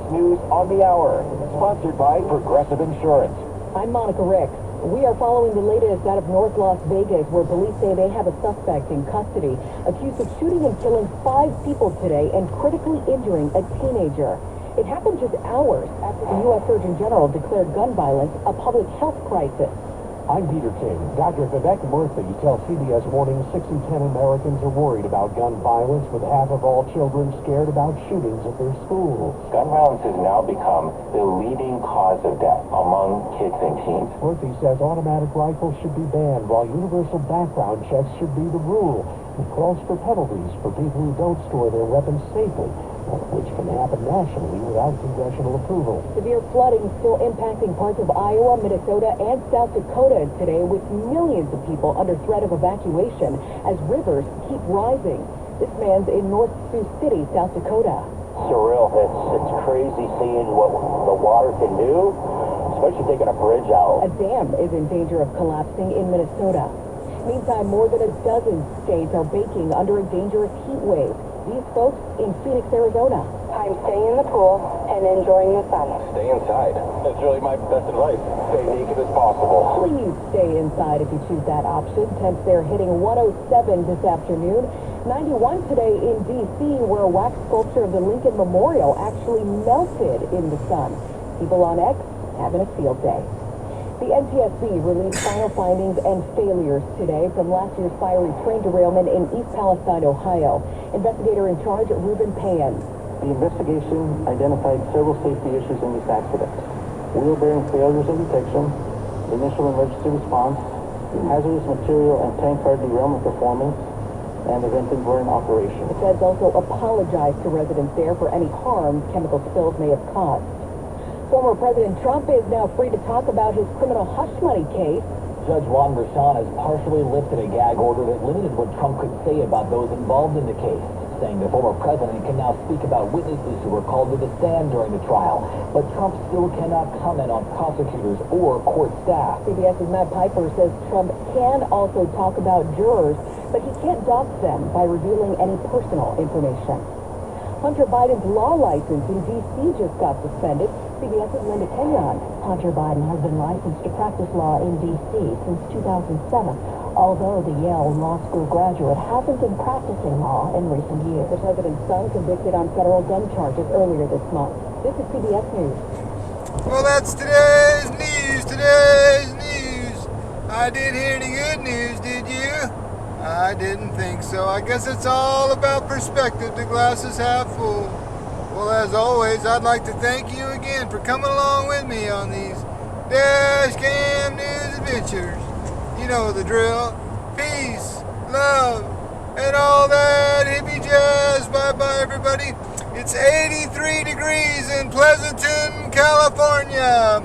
CBS News on the Hour, sponsored by Progressive Insurance. I'm Monica Ricks. We are following the latest out of North Las Vegas, where police say they have a suspect in custody, accused of shooting and killing 5 people today and critically injuring a teenager. It happened just hours after the U.S. Surgeon General declared gun violence a public health crisis. I'm Peter King. Dr. Vivek Murthy tells CBS Morning 6 in 10 Americans are worried about gun violence, with half of all children scared about shootings at their schools. Gun violence has now become the leading cause of death among kids and teens. Murthy says automatic rifles should be banned, while universal background checks should be the rule. He calls for penalties for people who don't store their weapons safely, which can happen nationally without congressional approval. Severe flooding still impacting parts of Iowa, Minnesota, and South Dakota today, with millions of people under threat of evacuation as rivers keep rising. This man's in North Sioux City, South Dakota. Surreal. It's crazy seeing what the water can do, especially taking a bridge out. A dam is in danger of collapsing in Minnesota. Meantime, more than a dozen states are baking under a dangerous heat wave. These folks in Phoenix, Arizona. I'm staying in the pool and enjoying the sun. Stay inside. That's really my best advice. Stay naked as possible. Please stay inside if you choose that option. Temps there hitting 107 this afternoon. 91 today in D.C., where a wax sculpture of the Lincoln Memorial actually melted in the sun. People on X having a field day. The NTSB released final findings and failures today from last year's fiery train derailment in East Palestine, Ohio. Investigator in charge, Reuben Pan. The investigation identified several safety issues in this accident: wheel bearing failures in detection, initial emergency response, hazardous material and tank car derailment performance, and the vent and burn operation. The feds also apologized to residents there for any harm chemical spills may have caused. Former President Trump is now free to talk about his criminal hush money case. Judge Juan Gershon has partially lifted a gag order that limited what Trump could say about those involved in the case, saying the former president can now speak about witnesses who were called to the stand during the trial. But Trump still cannot comment on prosecutors or court staff. CBS's Matt Piper says Trump can also talk about jurors, but he can't dox them by revealing any personal information. Hunter Biden's law license in D.C. just got suspended. CBS's Linda Kenyon. Hunter Biden has been licensed to practice law in D.C. since 2007, although the Yale Law School graduate hasn't been practicing law in recent years. The president's son convicted on federal gun charges earlier this month. This is CBS News. Well, that's today's news. I didn't hear any good news, did you? I didn't think so. I guess it's all about perspective. The glass is half full. Well, as always, I'd like to thank you again for coming along with me on these Dash Cam News adventures. You know the drill. Peace, love, and all that hippie jazz. Bye-bye, everybody. It's 83 degrees in Pleasanton, California.